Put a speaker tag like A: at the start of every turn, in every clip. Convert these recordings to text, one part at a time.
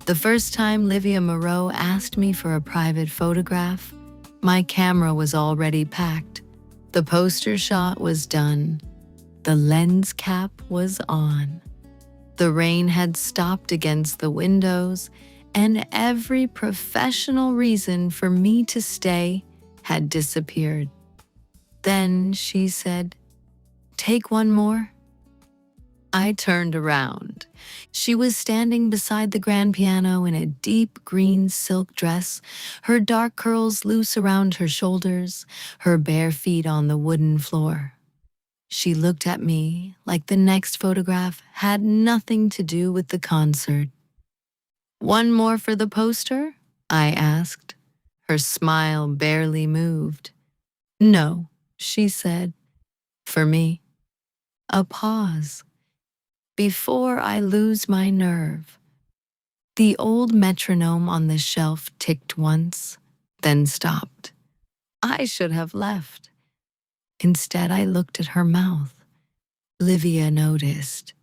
A: The first time Livia Moreau asked me for a private photograph, my camera was already packed. The poster shot was done. The lens cap was on. The rain had stopped against the windows, and every professional reason for me to stay had disappeared. Then she said, "Take one more?" I turned around. She was standing beside the grand piano in a deep green silk dress, her dark curls loose around her shoulders, her bare feet on the wooden floor. She looked at me like the next photograph had nothing to do with the concert. "One more for the poster?" I asked. Her smile barely moved. "No," she said. For me, a pause. Before I lose my nerve. The old metronome on the shelf ticked once, then stopped. I should have left. Instead, I looked at her mouth. Livia noticed.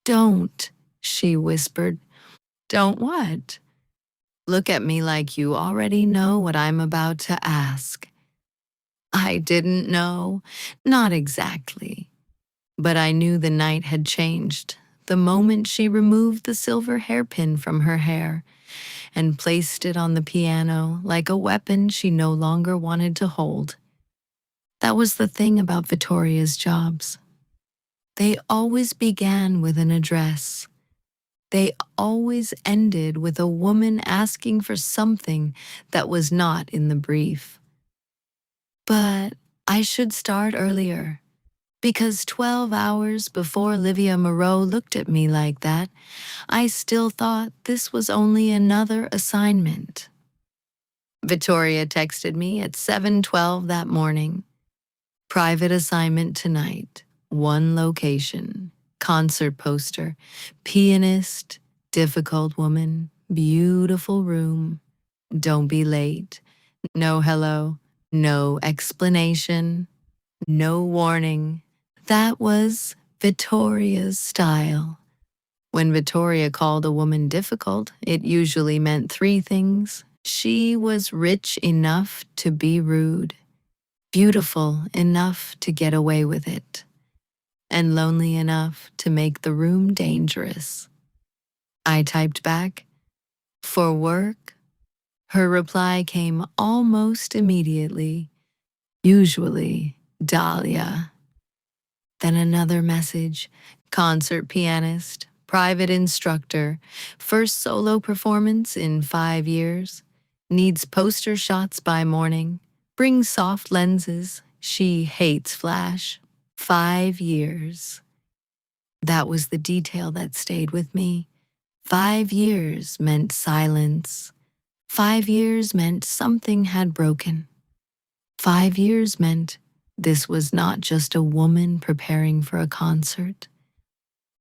A: "Don't," she whispered. "Don't what?" "Look at me like you already know what I'm about to ask." I didn't know, not exactly. But I knew the night had changed the moment she removed the silver hairpin from her hair and placed it on the piano like a weapon she no longer wanted to hold. That was the thing about Vittoria's jobs. They always began with an address. They always ended with a woman asking for something that was not in the brief. But I should start earlier, because 12 hours before Livia Moreau looked at me like that, I still thought this was only another assignment. Vittoria texted me at 7:12 that morning. "Private assignment tonight, one location, concert poster, pianist, difficult woman, beautiful room. Don't be late. No hello, no explanation, no warning." That was Vittoria's style. When Vittoria called a woman difficult, it usually meant three things. She was rich enough to be rude, beautiful enough to get away with it, and lonely enough to make the room dangerous. I typed back, "For work?" Her reply came almost immediately, "Usually, Dahlia." Then another message, "Concert pianist, private instructor, first solo performance in 5 years, needs poster shots by morning, brings soft lenses, she hates flash, 5 years." That was the detail that stayed with me. 5 years meant silence. 5 years meant something had broken. 5 years meant this was not just a woman preparing for a concert.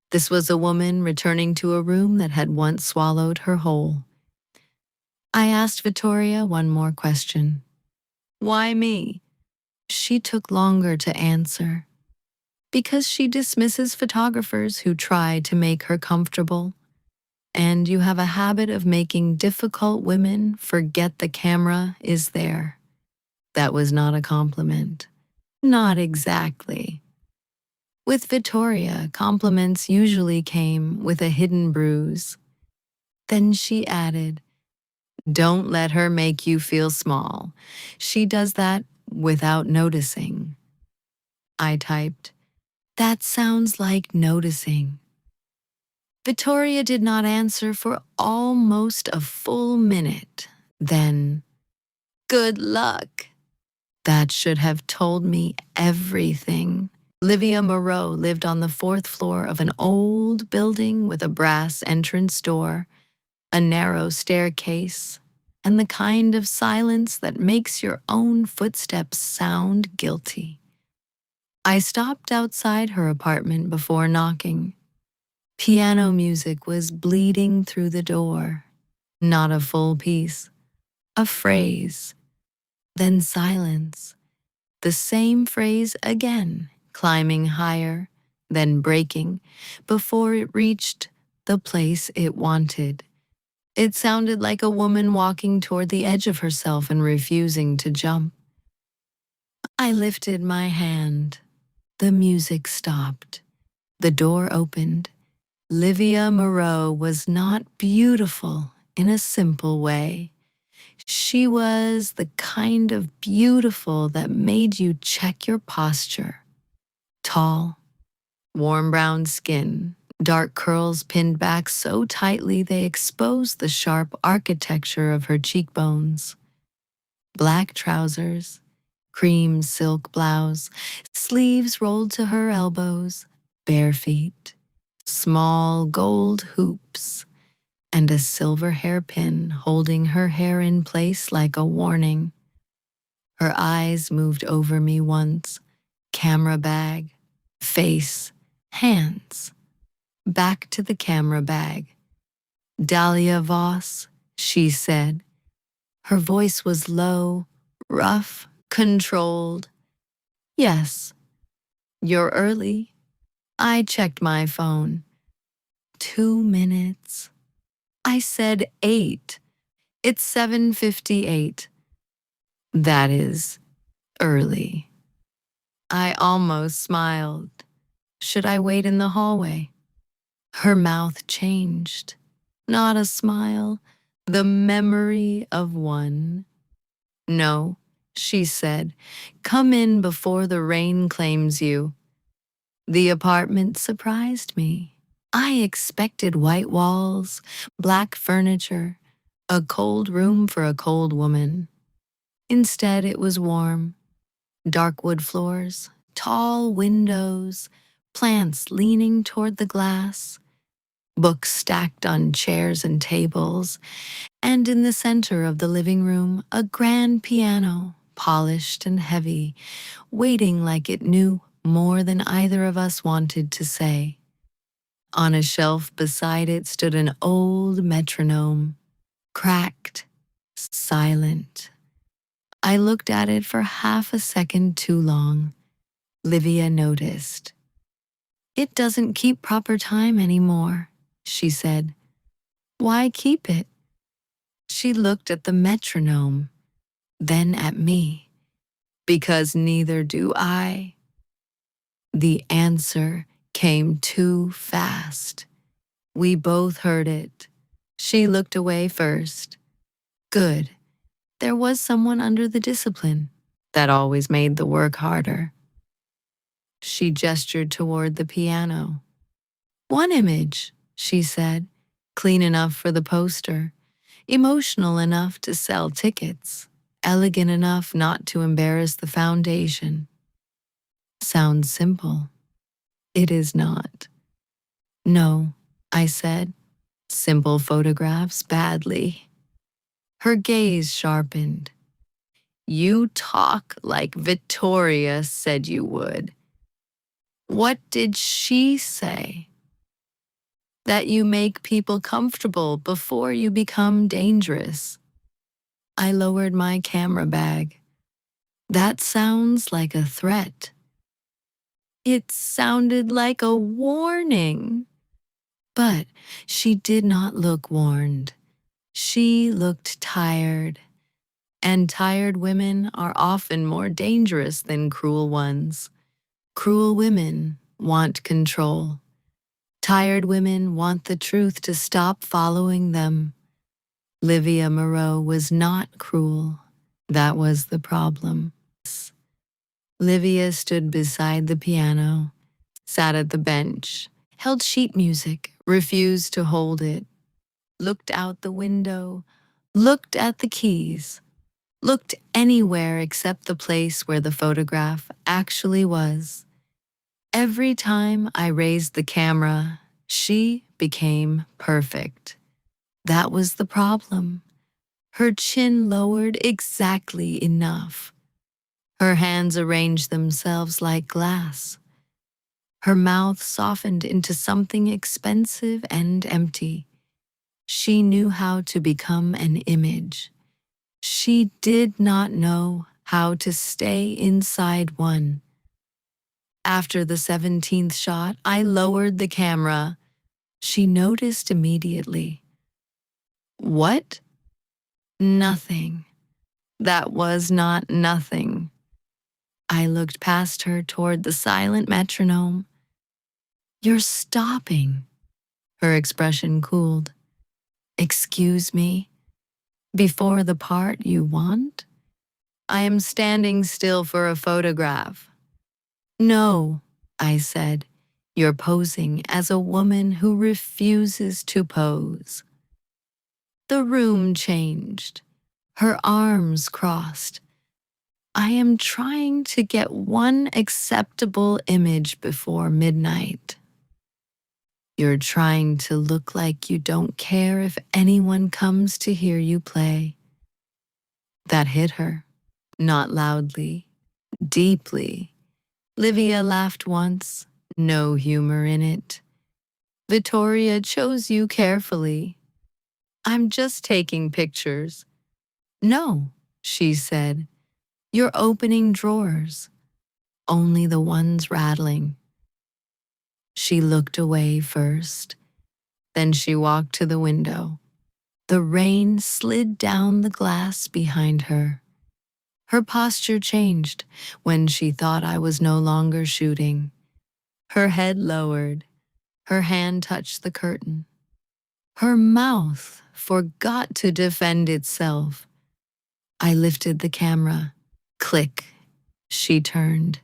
A: This was a woman returning to a room that had once swallowed her whole. I asked Vittoria one more question. "Why me?" She took longer to answer. "Because she dismisses photographers who try to make her comfortable. And you have a habit of making difficult women forget the camera is there." That was not a compliment. Not exactly. With Vittoria, compliments usually came with a hidden bruise. Then she added, "Don't let her make you feel small. She does that without noticing." I typed, "That sounds like noticing." Vittoria did not answer for almost a full minute. Then, "Good luck." That should have told me everything. Livia Moreau lived on the 4th floor of an old building with a brass entrance door, a narrow staircase, and the kind of silence that makes your own footsteps sound guilty. I stopped outside her apartment before knocking. Piano music was bleeding through the door. Not a full piece, a phrase, then silence. The same phrase again, climbing higher, then breaking, before it reached the place it wanted. It sounded like a woman walking toward the edge of herself and refusing to jump. I lifted my hand. The music stopped. The door opened. Livia Moreau was not beautiful in a simple way. She was the kind of beautiful that made you check your posture. Tall, warm brown skin, dark curls pinned back so tightly they exposed the sharp architecture of her cheekbones. Black trousers, cream silk blouse, sleeves rolled to her elbows, bare feet, small gold hoops, and a silver hairpin holding her hair in place like a warning. Her eyes moved over me once, camera bag, face, hands, back to the camera bag. Dahlia Voss, she said. Her voice was low, rough, controlled. Yes, you're early. I checked my phone. 2 minutes. I said 8. It's 7:58. That is early. I almost smiled. Should I wait in the hallway? Her mouth changed. Not a smile, the memory of one. No, she said, come in before the rain claims you. The apartment surprised me. I expected white walls, black furniture, a cold room for a cold woman. Instead, it was warm. Dark wood floors, tall windows, plants leaning toward the glass, books stacked on chairs and tables, and in the center of the living room, a grand piano, polished and heavy, waiting like it knew more than either of us wanted to say. On a shelf beside it stood an old metronome, cracked, silent. I looked at it for half a second too long. Livia noticed. It doesn't keep proper time anymore, she said. Why keep it? She looked at the metronome, then at me. Because neither do I. The answer came too fast. We both heard it. She looked away first. Good. There was someone under the discipline. That always made the work harder. She gestured toward the piano. One image, she said, clean enough for the poster, emotional enough to sell tickets, elegant enough not to embarrass the foundation. Sounds simple. It is not. No, I said. Simple photographs badly. Her gaze sharpened. You talk like Vittoria said you would. What did she say? That you make people comfortable before you become dangerous. I lowered my camera bag. That sounds like a threat. It sounded like a warning. But she did not look warned. She looked tired. And tired women are often more dangerous than cruel ones. Cruel women want control. Tired women want the truth to stop following them. Livia Moreau was not cruel. That was the problem. Livia stood beside the piano, sat at the bench, held sheet music, refused to hold it, looked out the window, looked at the keys, looked anywhere except the place where the photograph actually was. Every time I raised the camera, she became perfect. That was the problem. Her chin lowered exactly enough. Her hands arranged themselves like glass. Her mouth softened into something expensive and empty. She knew how to become an image. She did not know how to stay inside one. After the 17th shot, I lowered the camera. She noticed immediately. What? Nothing. That was not nothing. I looked past her toward the silent metronome. You're stopping. Her expression cooled. Excuse me? Before the part you want? I am standing still for a photograph. No, I said. You're posing as a woman who refuses to pose. The room changed. Her arms crossed. I am trying to get one acceptable image before midnight. You're trying to look like you don't care if anyone comes to hear you play. That hit her, not loudly, deeply. Livia laughed once, no humor in it. Vittoria chose you carefully. I'm just taking pictures. No, she said. You're opening drawers. Only the ones rattling. She looked away first. Then she walked to the window. The rain slid down the glass behind her. Her posture changed when she thought I was no longer shooting. Her head lowered. Her hand touched the curtain. Her mouth forgot to defend itself. I lifted the camera. Click. She turned.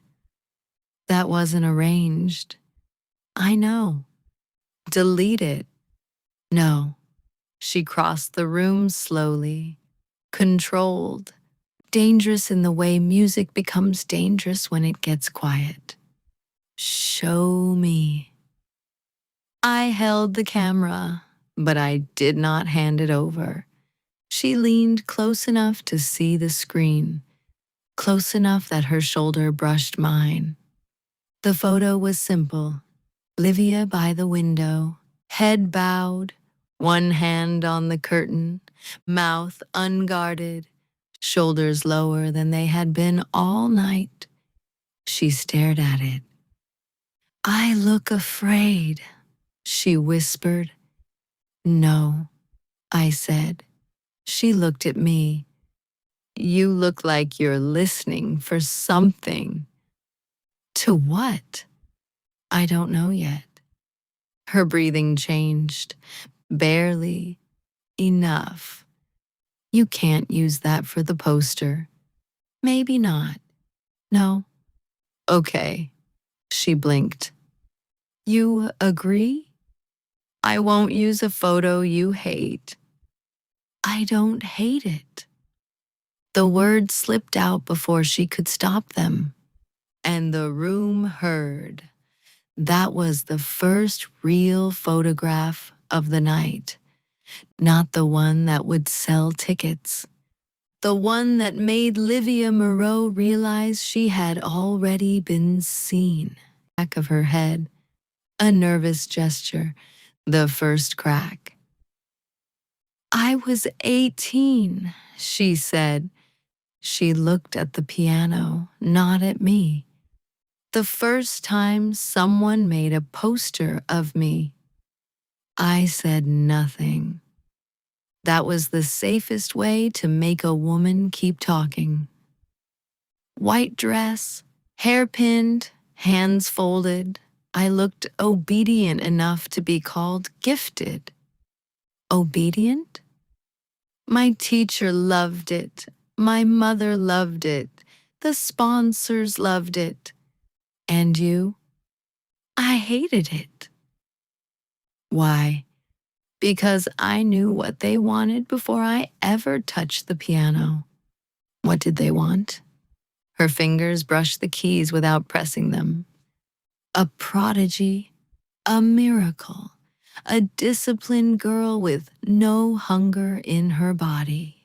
A: That wasn't arranged. I know. Delete it. No. She crossed the room slowly, controlled, dangerous in the way music becomes dangerous when it gets quiet. Show me. I held the camera, but I did not hand it over. She leaned close enough to see the screen, close enough that her shoulder brushed mine. The photo was simple. Livia by the window, head bowed, one hand on the curtain, mouth unguarded, shoulders lower than they had been all night. She stared at it. I look afraid, she whispered. No, I said. She looked at me. You look like you're listening for something. To what? I don't know yet. Her breathing changed. Barely. Enough. You can't use that for the poster. Maybe not. No. Okay. She blinked. You agree? I won't use a photo you hate. I don't hate it. The words slipped out before she could stop them. And the room heard. That was the first real photograph of the night. Not the one that would sell tickets. The one that made Livia Moreau realize she had already been seen. Back of her head, a nervous gesture, the first crack. I was 18, she said. She looked at the piano, not at me. The first time someone made a poster of me. I said nothing. That was the safest way to make a woman keep talking. White dress, hair pinned, hands folded. I looked obedient enough to be called gifted. Obedient? My teacher loved it. My mother loved it. The sponsors loved it. And you? I hated it. Why? Because I knew what they wanted before I ever touched the piano. What did they want? Her fingers brushed the keys without pressing them. A prodigy, a miracle, a disciplined girl with no hunger in her body.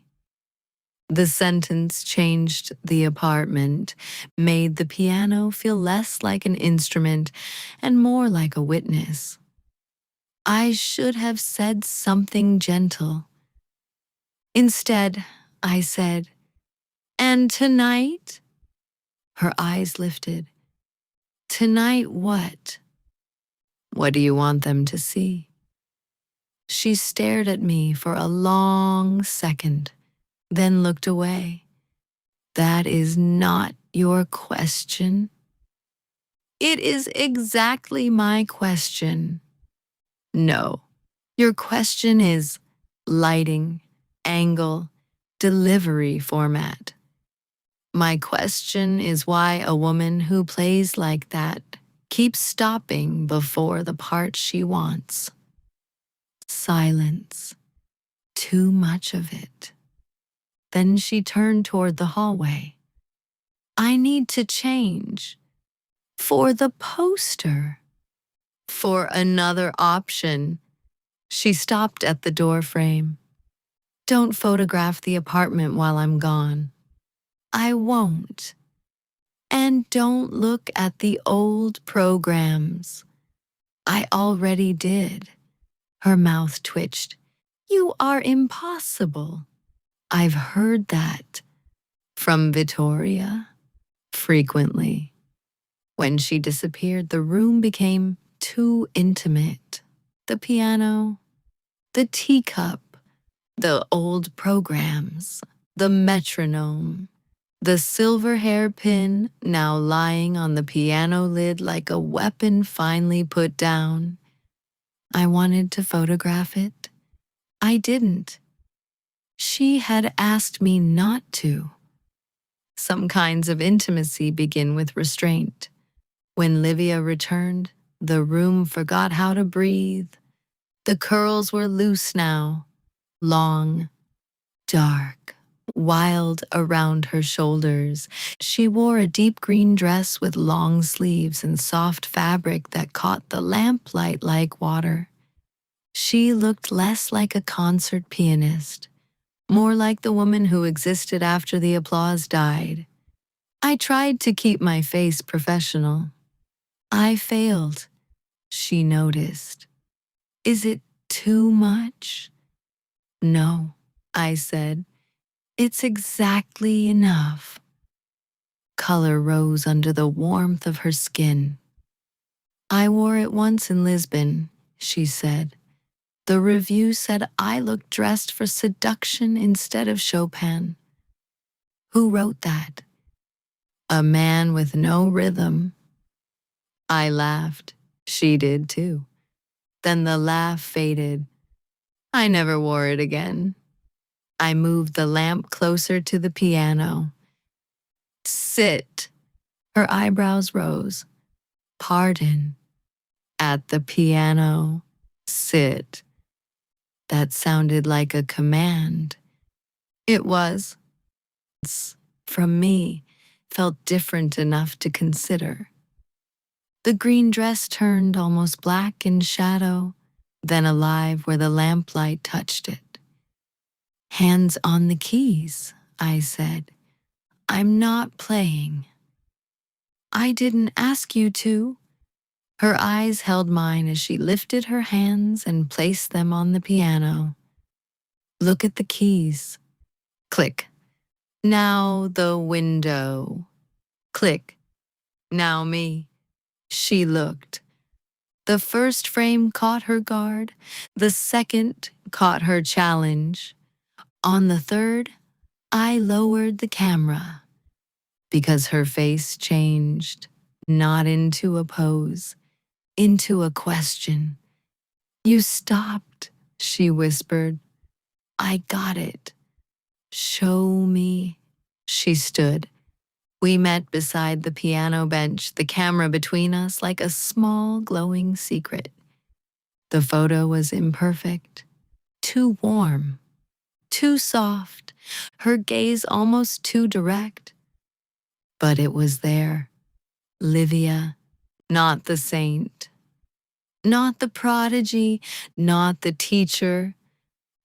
A: The sentence changed the apartment, made the piano feel less like an instrument and more like a witness. I should have said something gentle. Instead, I said, "And tonight?" Her eyes lifted. "Tonight what? What do you want them to see?" She stared at me for a long second, then looked away. That is not your question. It is exactly my question. No. Your question is lighting, angle, delivery format. My question is why a woman who plays like that keeps stopping before the part she wants. Silence. Too much of it. Then she turned toward the hallway. I need to change. For the poster. For another option. She stopped at the door frame. Don't photograph the apartment while I'm gone. I won't. And don't look at the old programs. I already did. Her mouth twitched. You are impossible. I've heard that. From Vittoria. Frequently. When she disappeared, the room became too intimate. The piano, the teacup, the old programs, the metronome, the silver hairpin now lying on the piano lid like a weapon finally put down. I wanted to photograph it. I didn't. She had asked me not to. Some kinds of intimacy begin with restraint. When Livia returned, the room forgot how to breathe. The curls were loose now, long, dark, wild around her shoulders. She wore a deep green dress with long sleeves and soft fabric that caught the lamplight like water. She looked less like a concert pianist, more like the woman who existed after the applause died. I tried to keep my face professional. I failed, she noticed. Is it too much? No, I said. It's exactly enough. Color rose under the warmth of her skin. I wore it once in Lisbon, she said. The review said I looked dressed for seduction instead of Chopin. Who wrote that? A man with no rhythm. I laughed. She did too. Then the laugh faded. I never wore it again. I moved the lamp closer to the piano. Sit. Her eyebrows rose. Pardon. At the piano. Sit. That sounded like a command. It was. From me, felt different enough to consider. The green dress turned almost black in shadow, then alive where the lamplight touched it. Hands on the keys, I said. I'm not playing. I didn't ask you to. Her eyes held mine as she lifted her hands and placed them on the piano. Look at the keys. Click. Now the window. Click. Now me. She looked. The first frame caught her guard. The second caught her challenge. On the third, I lowered the camera because her face changed, not into a pose, into a question. You stopped, she whispered. I got it. Show me. She stood. We met beside the piano bench, the camera between us like a small glowing secret. The photo was imperfect, too warm, too soft, her gaze almost too direct. But it was there. Livia, not the saint, not the prodigy, not the teacher,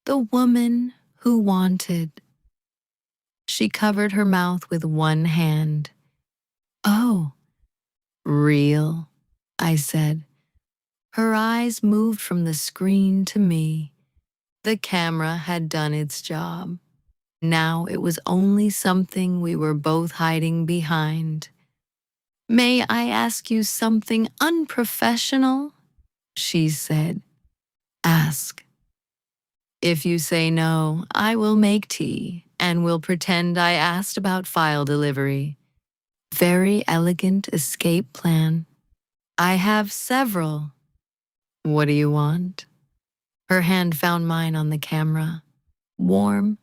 A: the woman who wanted. She covered her mouth with one hand. Oh, real, I said. Her eyes moved from the screen to me. The camera had done its job. Now it was only something we were both hiding behind. May I ask you something unprofessional? She said. Ask. If you say no, I will make tea and will pretend I asked about file delivery. Very elegant escape plan. I have several. What do you want? Her hand found mine on the camera. Warm,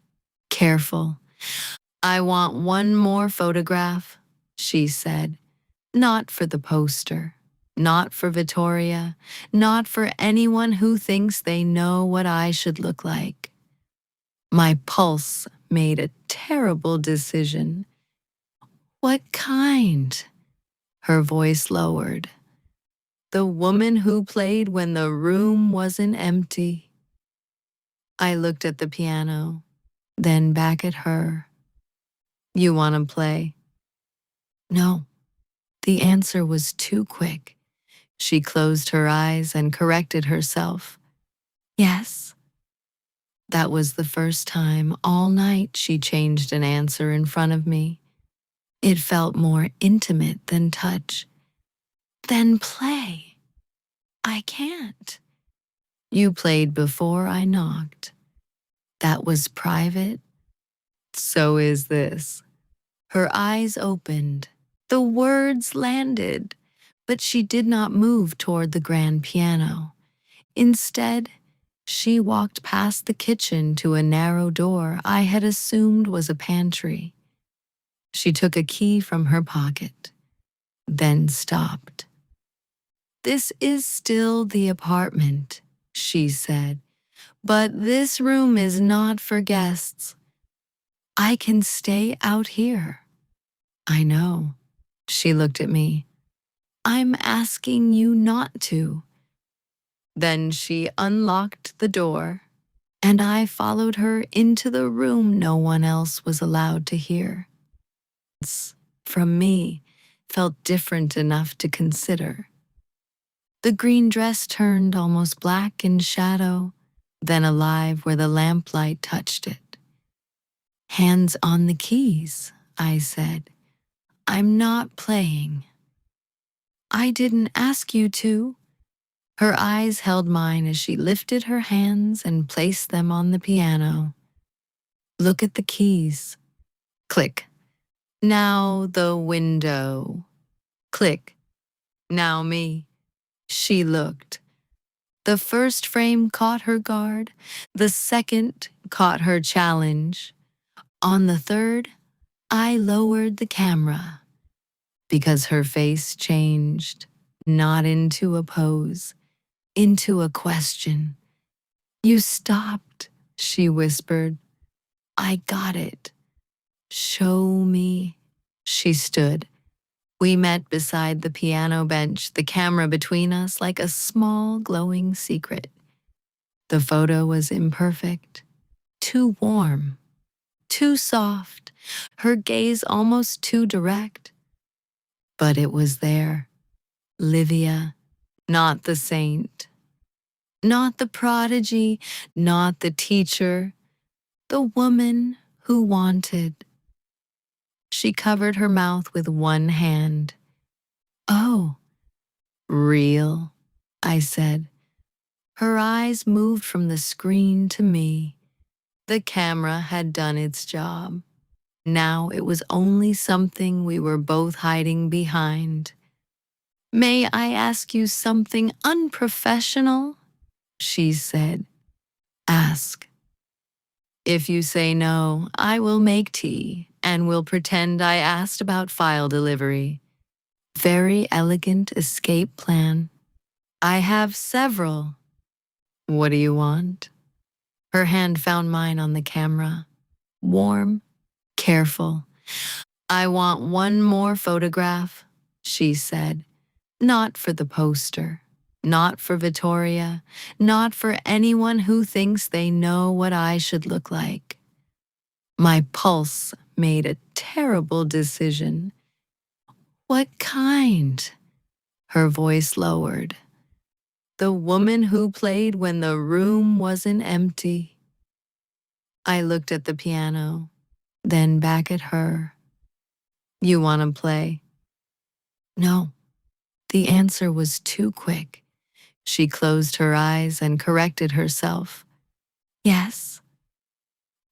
A: careful. I want one more photograph, she said. Not for the poster. Not for Vittoria. Not for anyone who thinks they know what I should look like. My pulse made a terrible decision. What kind? Her voice lowered. The woman who played when the room wasn't empty. I looked at the piano, then back at her. You want to play? No. The answer was too quick. She closed her eyes and corrected herself. Yes. That was the first time all night she changed an answer in front of me. It felt more intimate than touch. Then play. I can't. You played before I knocked. That was private. So is this. Her eyes opened. The words landed, but she did not move toward the grand piano. Instead, she walked past the kitchen to a narrow door I had assumed was a pantry. She took a key from her pocket, then stopped. This is still the apartment, she said, but this room is not for guests. I can stay out here. I know. She looked at me. I'm asking you not to. Then she unlocked the door, and I followed her into the room no one else was allowed to hear. From me felt different enough to consider. The green dress turned almost black in shadow, then alive where the lamplight touched it. Hands on the keys, I said. I'm not playing. I didn't ask you to. Her eyes held mine as she lifted her hands and placed them on the piano. Look at the keys. Click. Now the window. Click. Now me. She looked. The first frame caught her guard. The second caught her challenge. On the third, I lowered the camera because her face changed, not into a pose, into a question. You stopped, she whispered. I got it. Show me. She stood. We met beside the piano bench, the camera between us like a small glowing secret. The photo was imperfect, too warm, too soft, her gaze almost too direct. But it was there. Livia, not the saint, not the prodigy, not the teacher, the woman who wanted. She covered her mouth with one hand. Oh, real, I said. Her eyes moved from the screen to me. The camera had done its job. Now it was only something we were both hiding behind. May I ask you something unprofessional? She said. Ask. If you say no, I will make tea and will pretend I asked about file delivery. Very elegant escape plan. I have several. What do you want? Her hand found mine on the camera. Warm, careful. I want one more photograph, she said. Not for the poster. Not for Vittoria. Not for anyone who thinks they know what I should look like. My pulse made a terrible decision. What kind? Her voice lowered. The woman who played when the room wasn't empty. I looked at the piano, then back at her. You want to play? No. The answer was too quick. She closed her eyes and corrected herself. Yes.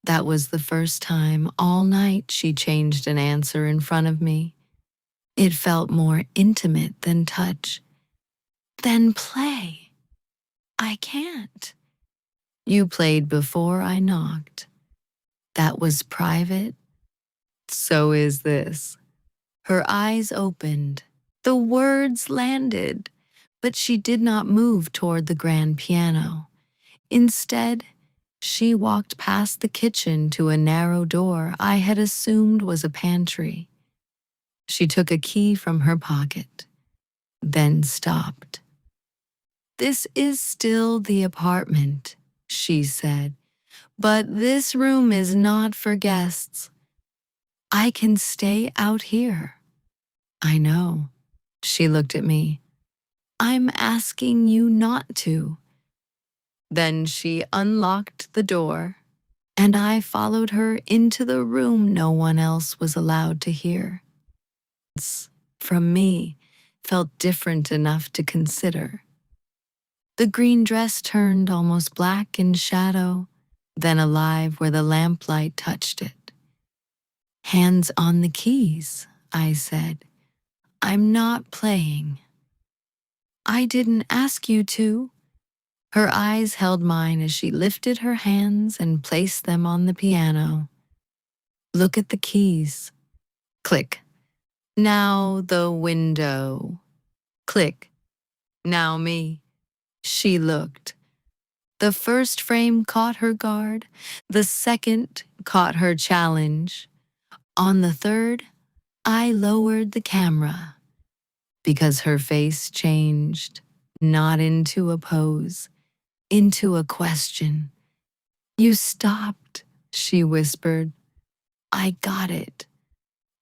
A: That was the first time all night she changed an answer in front of me. It felt more intimate than touch. Then play. I can't. You played before I knocked. That was private. So is this. Her eyes opened. The words landed, but she did not move toward the grand piano. Instead, she walked past the kitchen to a narrow door I had assumed was a pantry. She took a key from her pocket, then stopped. "This is still the apartment," she said, "but this room is not for guests. I can stay out here." "I know." She looked at me. "I'm asking you not to." Then she unlocked the door, and I followed her into the room no one else was allowed to hear. From me felt different enough to consider. The green dress turned almost black in shadow, then alive where the lamplight touched it. "Hands on the keys," I said. "I'm not playing." "I didn't ask you to." Her eyes held mine as she lifted her hands and placed them on the piano. "Look at the keys." Click. "Now the window." Click. "Now me." She looked. The first frame caught her guard. The second caught her challenge. On the third, I lowered the camera because her face changed, not into a pose, into a question. "You stopped," she whispered. "I got it."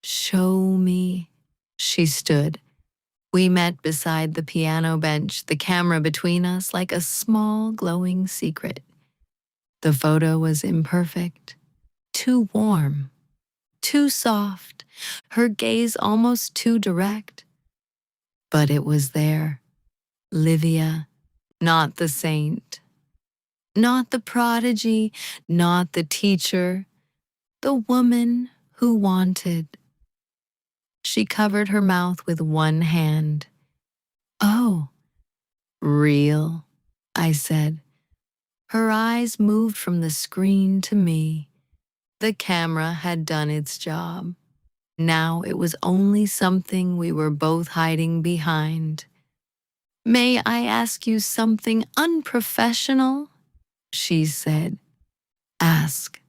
A: "Show me." She stood. We met beside the piano bench, the camera between us like a small glowing secret. The photo was imperfect, too warm, too soft, her gaze almost too direct. But it was there. Livia, not the saint, not the prodigy, not the teacher, the woman who wanted. She covered her mouth with one hand. "Oh, real?" I said. Her eyes moved from the screen to me. The camera had done its job. Now it was only something we were both hiding behind. "May I ask you something unprofessional?" she said. "Ask."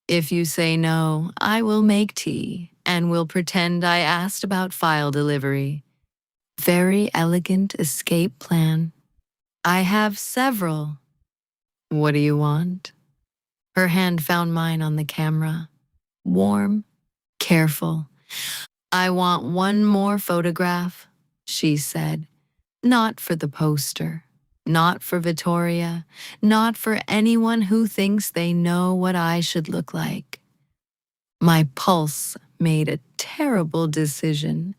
A: "If you say no, I will make tea and will pretend I asked about file delivery." Very elegant escape plan. "I have several." "What do you want?" Her hand found mine on the camera. Warm, careful. "I want one more photograph," she said. "Not for the poster, not for Vittoria, not for anyone who thinks they know what I should look like." My pulse made a terrible decision.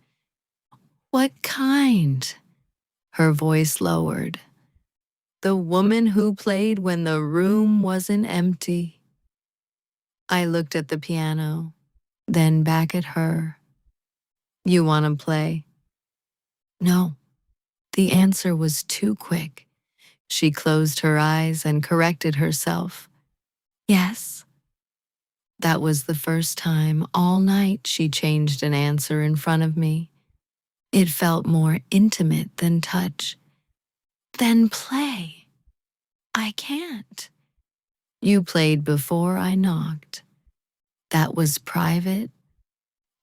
A: "What kind?" Her voice lowered. "The woman who played when the room wasn't empty." I looked at the piano, then back at her. "You want to play?" "No." The answer was too quick. She closed her eyes and corrected herself. "Yes." That was the first time all night she changed an answer in front of me. It felt more intimate than touch. "Then play." "I can't." You played before I knocked. That was private.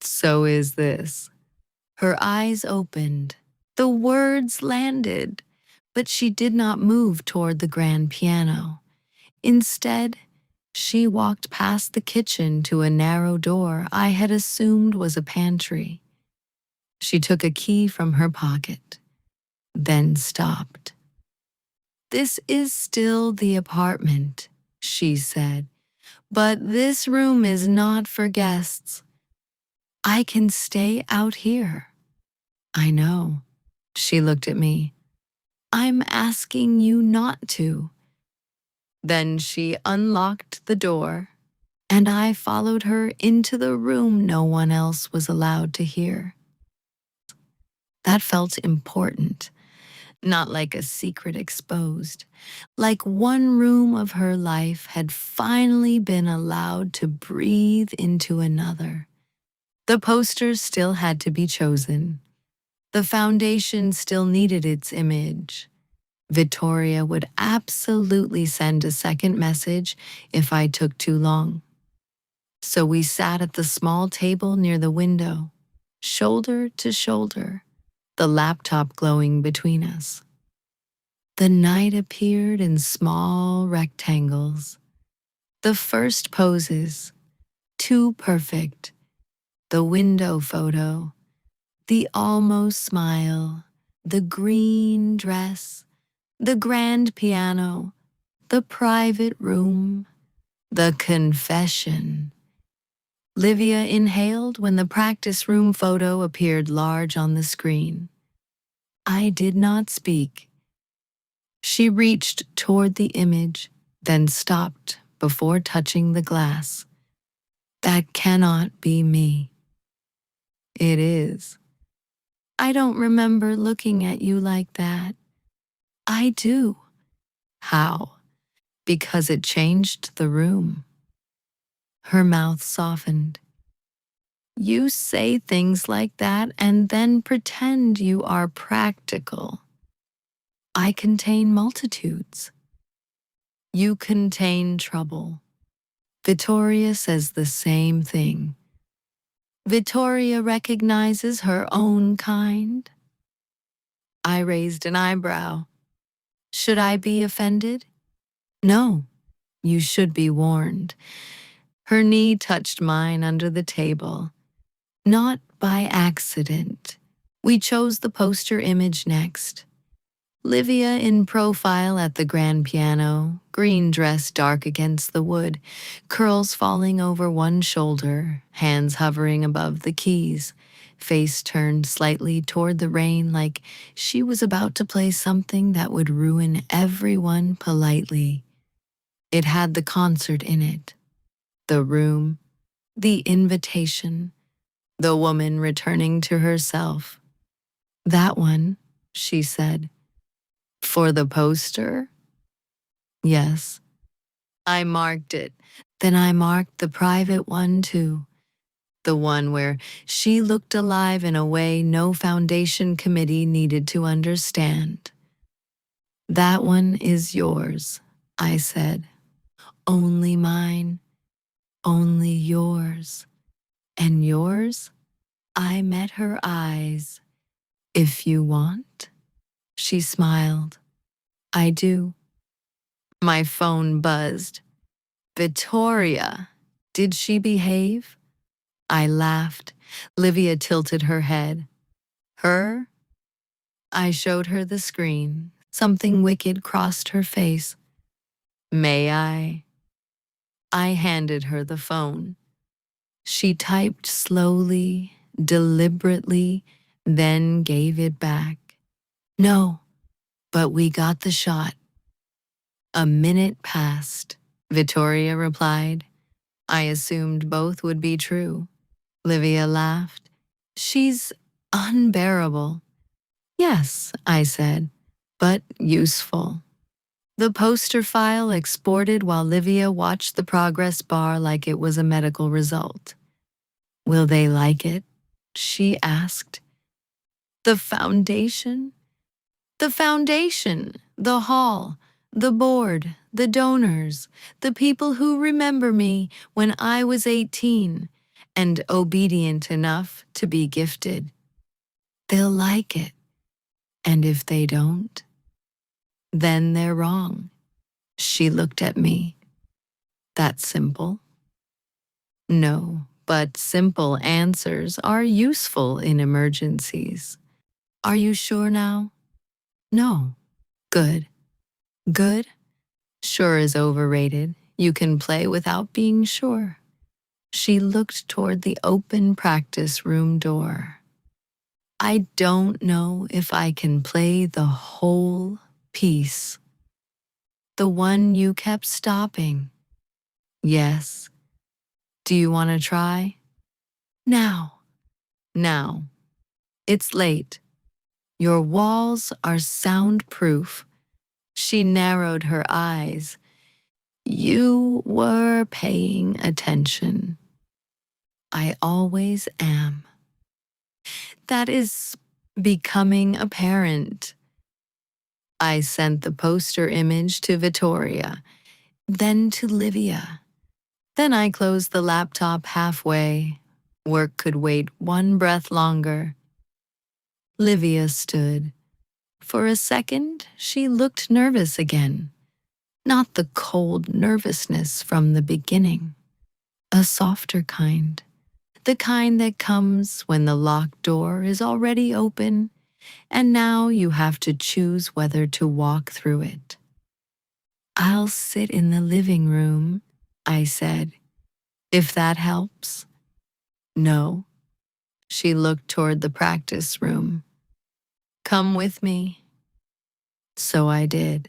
A: So is this. Her eyes opened. The words landed, but she did not move toward the grand piano. Instead, she walked past the kitchen to a narrow door I had assumed was a pantry. She took a key from her pocket, then stopped. "This is still the apartment," she said, "but this room is not for guests. I can stay out here." "I know." She looked at me. "I'm asking you not to." Then she unlocked the door, and I followed her into the room no one else was allowed to hear. That felt important, not like a secret exposed, like one room of her life had finally been allowed to breathe into another. The posters still had to be chosen. The foundation still needed its image. Vittoria would absolutely send a second message if I took too long. So we sat at the small table near the window, shoulder to shoulder, the laptop glowing between us. The night appeared in small rectangles. The first poses, too perfect. The window photo, the almost smile, the green dress, the grand piano, the private room, the confession. Livia inhaled when the practice room photo appeared large on the screen. I did not speak. She reached toward the image, then stopped before touching the glass. That cannot be me. It is. I don't remember looking at you like that. I do. How? Because it changed the room. Her mouth softened. You say things like that and then pretend you are practical. I contain multitudes. You contain trouble. Vittoria says the same thing. Vittoria recognizes her own kind. I raised an eyebrow. Should I be offended? No, you should be warned. Her knee touched mine under the table. Not by accident. We chose the poster image next. Livia in profile at the grand piano, green dress dark against the wood, curls falling over one shoulder, hands hovering above the keys, face turned slightly toward the rain like she was about to play something that would ruin everyone politely. It had the concert in it, the room, the invitation, the woman returning to herself. That one, she said. For the poster? Yes. I marked it. Then I marked the private one too. The one where she looked alive in a way no foundation committee needed to understand. That one is yours, I said. Only mine, only yours. And yours? I met her eyes. If you want? She smiled. I do. My phone buzzed. Vittoria, did she behave? I laughed. Livia tilted her head. Her? I showed her the screen. Something wicked crossed her face. May I? I handed her the phone. She typed slowly, deliberately, then gave it back. No, but we got the shot. A minute passed. Vittoria replied. I assumed both would be true. Livia laughed. She's unbearable. Yes, I said, but useful. The poster file exported while Livia watched the progress bar like it was a medical result. Will they like it? She asked. The foundation? The foundation, the hall, the board, the donors, the people who remember me when I was 18 and obedient enough to be gifted. They'll like it. And if they don't, then they're wrong. She looked at me. That simple? No, but simple answers are useful in emergencies. Are you sure now? No. Good. Good? Sure is overrated. You can play without being sure. She looked toward the open practice room door. I don't know if I can play the whole piece. The one you kept stopping. Yes. Do you want to try? Now. Now. It's late. Your walls are soundproof. She narrowed her eyes. You were paying attention. I always am. That is becoming apparent. I sent the poster image to Vittoria, then to Livia. Then I closed the laptop halfway. Work could wait one breath longer. Livia stood. For a second, she looked nervous again. Not the cold nervousness from the beginning. A softer kind. The kind that comes when the locked door is already open, and now you have to choose whether to walk through it. I'll sit in the living room, I said, if that helps. No. She looked toward the practice room. Come with me. So I did.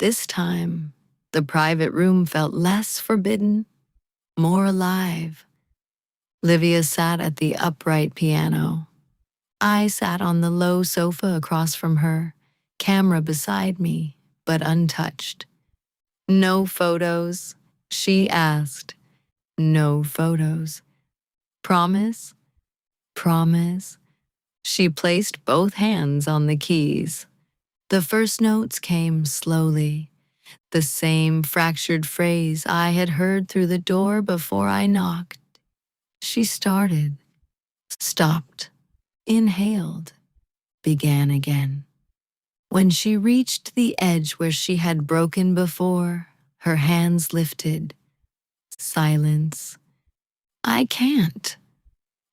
A: This time, the private room felt less forbidden, more alive. Livia sat at the upright piano. I sat on the low sofa across from her, camera beside me, but untouched. No photos, she asked. No photos. Promise? Promise? She placed both hands on the keys. The first notes came slowly, the same fractured phrase I had heard through the door before I knocked. She started, stopped, inhaled, began again. When she reached the edge where she had broken before, her hands lifted. Silence. I can't.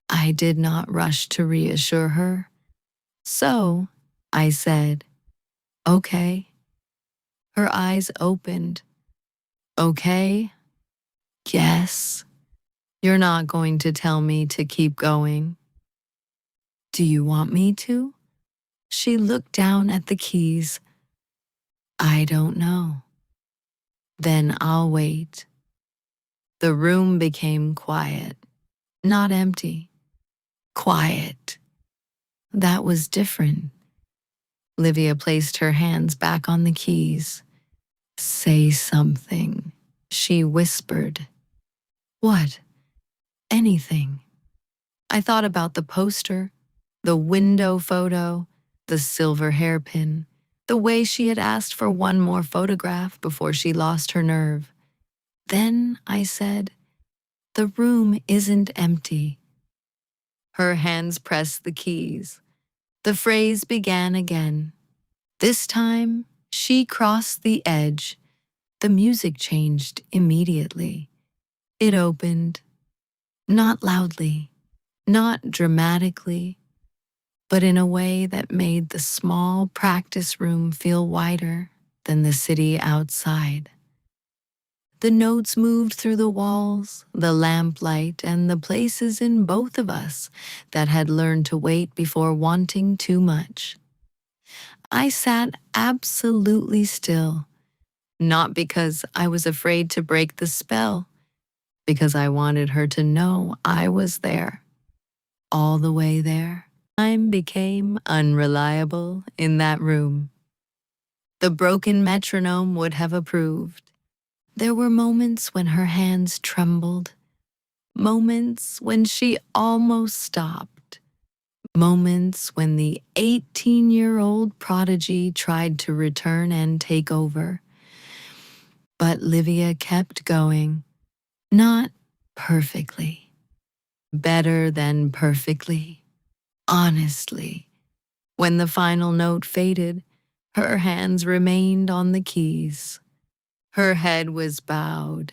A: I did not rush to reassure her. So, I said, okay. Her eyes opened. Okay? Yes. You're not going to tell me to keep going. Do you want me to? She looked down at the keys. I don't know. Then I'll wait. The room became quiet, not empty. Quiet. That was different. Livia placed her hands back on the keys. Say something, she whispered. What? Anything. I thought about the poster, the window photo, the silver hairpin, the way she had asked for one more photograph before she lost her nerve. Then I said, the room isn't empty. Her hands pressed the keys. The phrase began again. This time, she crossed the edge. The music changed immediately. It opened, not loudly, not dramatically, but in a way that made the small practice room feel wider than the city outside. The notes moved through the walls, the lamplight, and the places in both of us that had learned to wait before wanting too much. I sat absolutely still, not because I was afraid to break the spell, because I wanted her to know I was there, all the way there. Time became unreliable in that room. The broken metronome would have approved. There were moments when her hands trembled, moments when she almost stopped, moments when the 18-year-old prodigy tried to return and take over. But Livia kept going, not perfectly, better than perfectly, honestly. When the final note faded, her hands remained on the keys. Her head was bowed.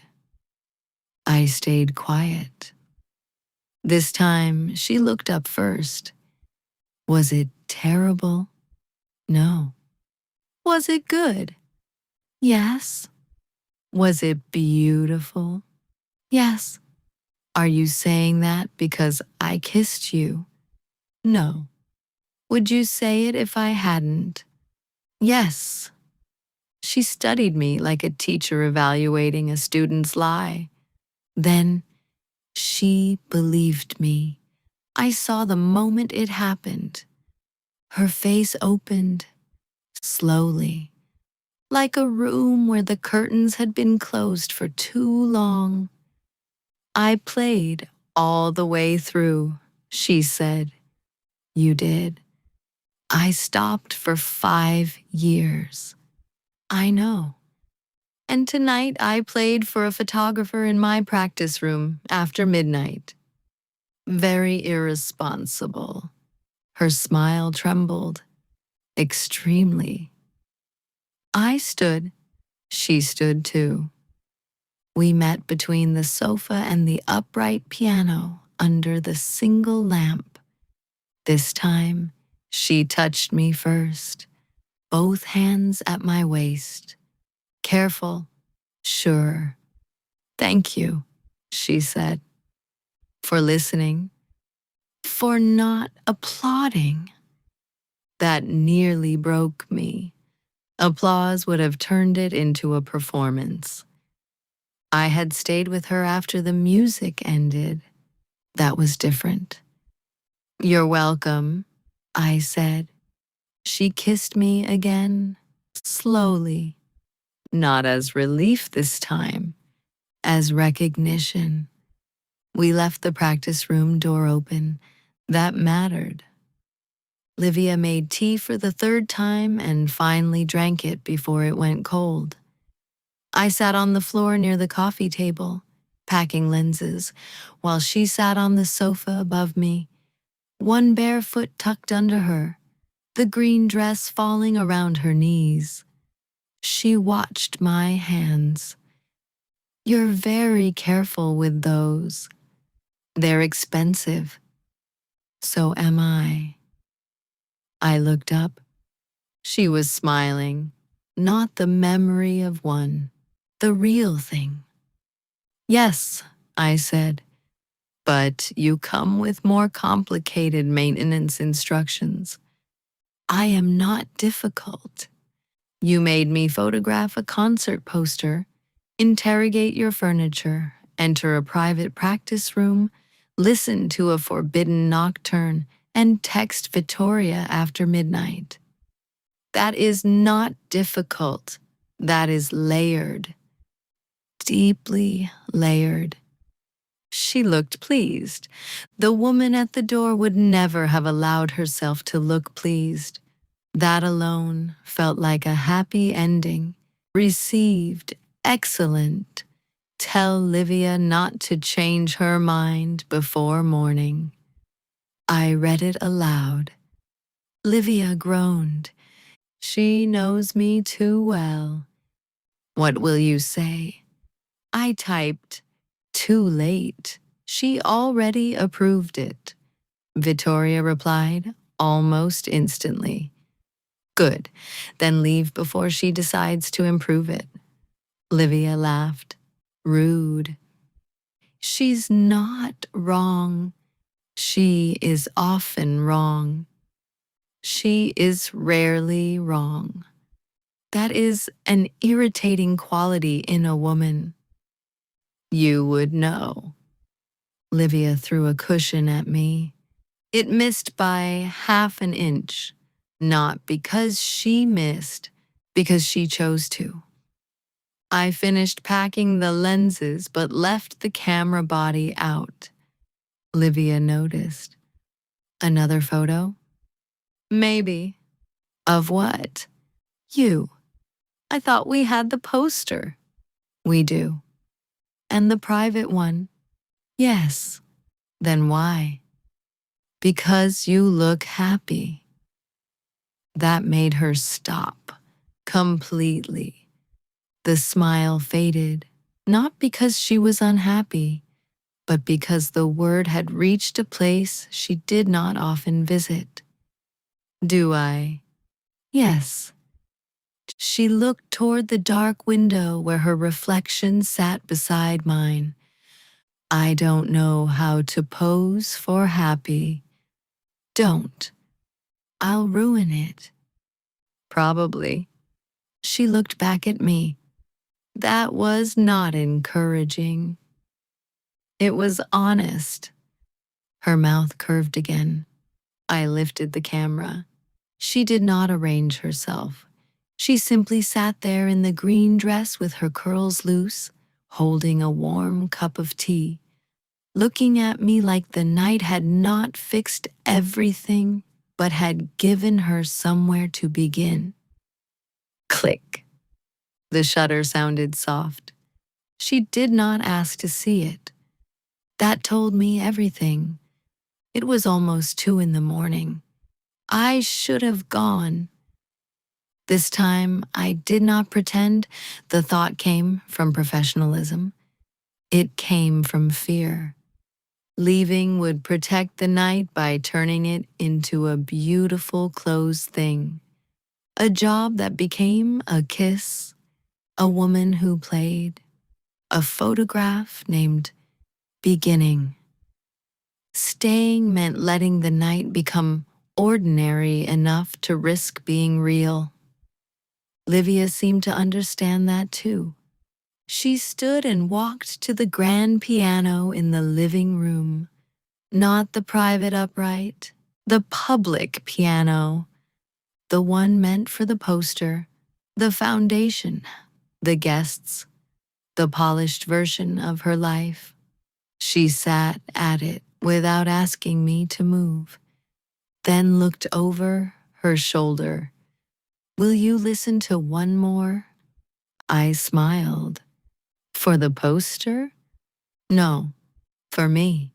A: I stayed quiet. This time, she looked up first. Was it terrible? No. Was it good? Yes. Was it beautiful? Yes. Are you saying that because I kissed you? No. Would you say it if I hadn't? Yes. She studied me like a teacher evaluating a student's lie. Then she believed me. I saw the moment it happened. Her face opened slowly, like a room where the curtains had been closed for too long. I played all the way through, she said. You did. I stopped for 5 years. I know. And tonight I played for a photographer in my practice room after midnight. Very irresponsible. Her smile trembled. Extremely. I stood. She stood too. We met between the sofa and the upright piano under the single lamp. This time, she touched me first, both hands at my waist. Careful, sure. Thank you, she said, for listening, for not applauding. That nearly broke me. Applause would have turned it into a performance. I had stayed with her after the music ended. That was different. You're welcome, I said. She kissed me again, slowly, not as relief this time, as recognition. We left the practice room door open. That mattered. Livia made tea for the third time and finally drank it before it went cold. I sat on the floor near the coffee table, packing lenses, while she sat on the sofa above me, one bare foot tucked under her, the green dress falling around her knees. She watched my hands. You're very careful with those. They're expensive. So am I. I looked up. She was smiling, not the memory of one, the real thing. Yes, I said, but you come with more complicated maintenance instructions. I am not difficult. You made me photograph a concert poster, interrogate your furniture, enter a private practice room, listen to a forbidden nocturne, and text Vittoria after midnight. That is not difficult. That is layered. Deeply layered. She looked pleased. The woman at the door would never have allowed herself to look pleased. That alone felt like a happy ending. Received, excellent. Tell Livia not to change her mind before morning. I read it aloud. Livia groaned. She knows me too well. What will you say? I typed, too late. She already approved it. Vittoria replied, almost instantly. Good, then leave before she decides to improve it. Livia laughed. Rude. She's not wrong. She is often wrong. She is rarely wrong. That is an irritating quality in a woman. You would know. Livia threw a cushion at me. It missed by half an inch, not because she missed, because she chose to. I finished packing the lenses but left the camera body out. Livia noticed. Another photo? Maybe. Of what? You. I thought we had the poster. We do. And the private one? Yes. Then why? Because you look happy. That made her stop. Completely. The smile faded, not because she was unhappy, but because the word had reached a place she did not often visit. Do I? Yes. She looked toward the dark window where her reflection sat beside mine. I don't know how to pose for happy. Don't. I'll ruin it. Probably. She looked back at me. That was not encouraging. It was honest. Her mouth curved again. I lifted the camera. She did not arrange herself. She simply sat there in the green dress with her curls loose, holding a warm cup of tea, looking at me like the night had not fixed everything, but had given her somewhere to begin. Click. The shutter sounded soft. She did not ask to see it. That told me everything. It was almost 2 in the morning. I should have gone. This time, I did not pretend the thought came from professionalism. It came from fear. Leaving would protect the night by turning it into a beautiful closed thing. A job that became a kiss, a woman who played, a photograph named Beginning. Staying meant letting the night become ordinary enough to risk being real. Livia seemed to understand that too. She stood and walked to the grand piano in the living room, not the private upright, the public piano, the one meant for the poster, the foundation, the guests, the polished version of her life. She sat at it without asking me to move, then looked over her shoulder. Will you listen to one more? I smiled. For the poster? No, for me.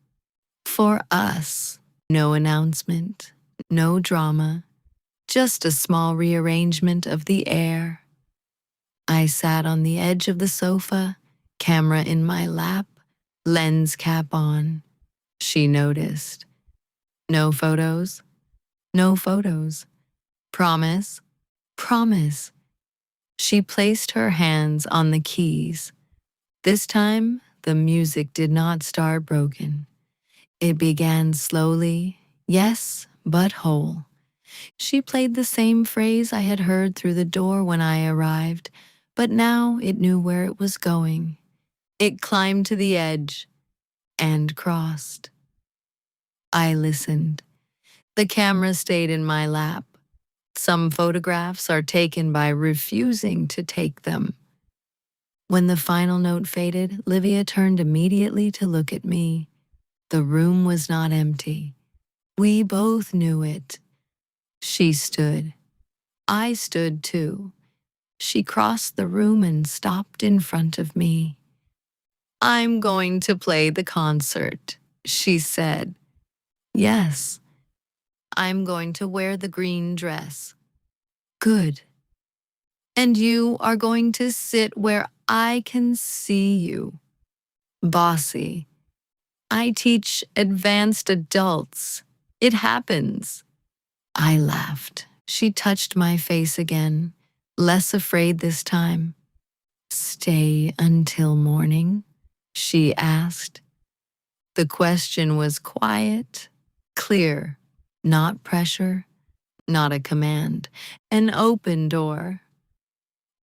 A: For us. No announcement, no drama, just a small rearrangement of the air. I sat on the edge of the sofa, camera in my lap, lens cap on. She noticed. No photos? No photos. Promise? Promise. She placed her hands on the keys. This time, the music did not start broken. It began slowly, yes, but whole. She played the same phrase I had heard through the door when I arrived, but now it knew where it was going. It climbed to the edge and crossed. I listened. The camera stayed in my lap. Some photographs are taken by refusing to take them. When the final note faded, Livia turned immediately to look at me. The room was not empty. We both knew it. She stood. I stood too. She crossed the room and stopped in front of me. I'm going to play the concert, she said. Yes, I'm going to wear the green dress. Good. And you are going to sit where I can see you. Bossy. I teach advanced adults. It happens. I laughed. She touched my face again, less afraid this time. Stay until morning? She asked. The question was quiet, clear, not pressure, not a command, an open door.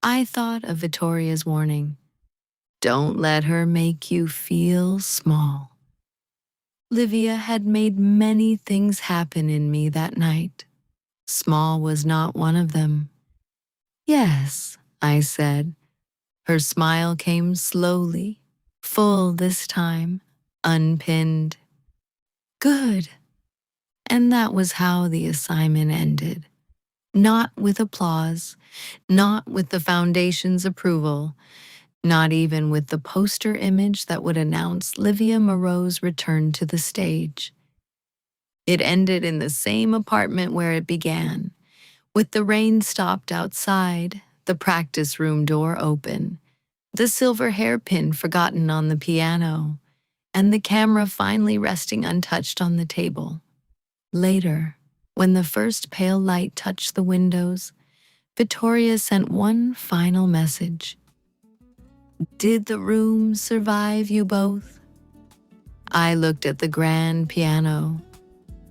A: I thought of Vittoria's warning. Don't let her make you feel small. Livia had made many things happen in me that night. Small was not one of them. Yes, I said. Her smile came slowly, full this time, unpinned. Good. And that was how the assignment ended. Not with applause, not with the foundation's approval, not even with the poster image that would announce Livia Moreau's return to the stage. It ended in the same apartment where it began, with the rain stopped outside, the practice room door open, the silver hairpin forgotten on the piano, and the camera finally resting untouched on the table. Later, when the first pale light touched the windows, Vittoria sent one final message. Did the room survive you both? I looked at the grand piano,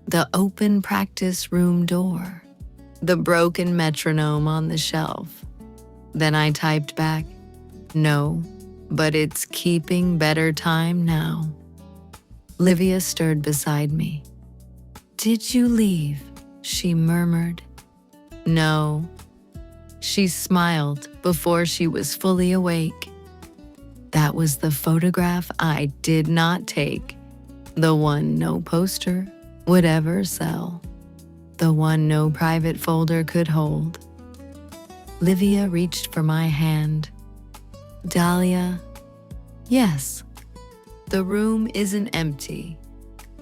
A: the open practice room door, the broken metronome on the shelf. Then I typed back, "No, but it's keeping better time now." Livia stirred beside me. "Did you leave?" she murmured. "No." She smiled before she was fully awake. That was the photograph I did not take. The one no poster would ever sell. The one no private folder could hold. Livia reached for my hand. "Dahlia." "Yes." "The room isn't empty."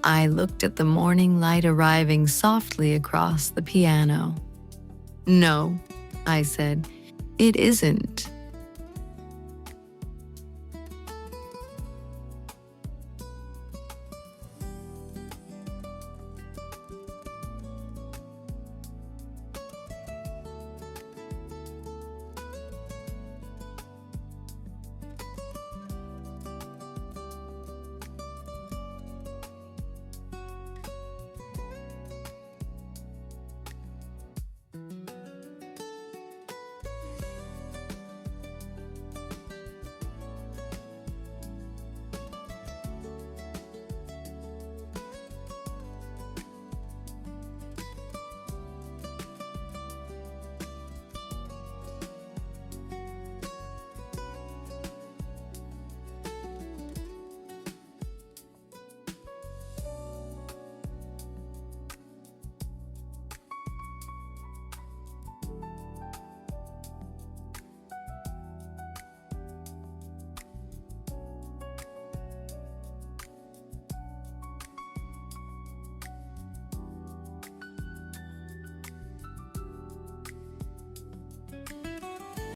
A: I looked at the morning light arriving softly across the piano. "No," I said, "it isn't."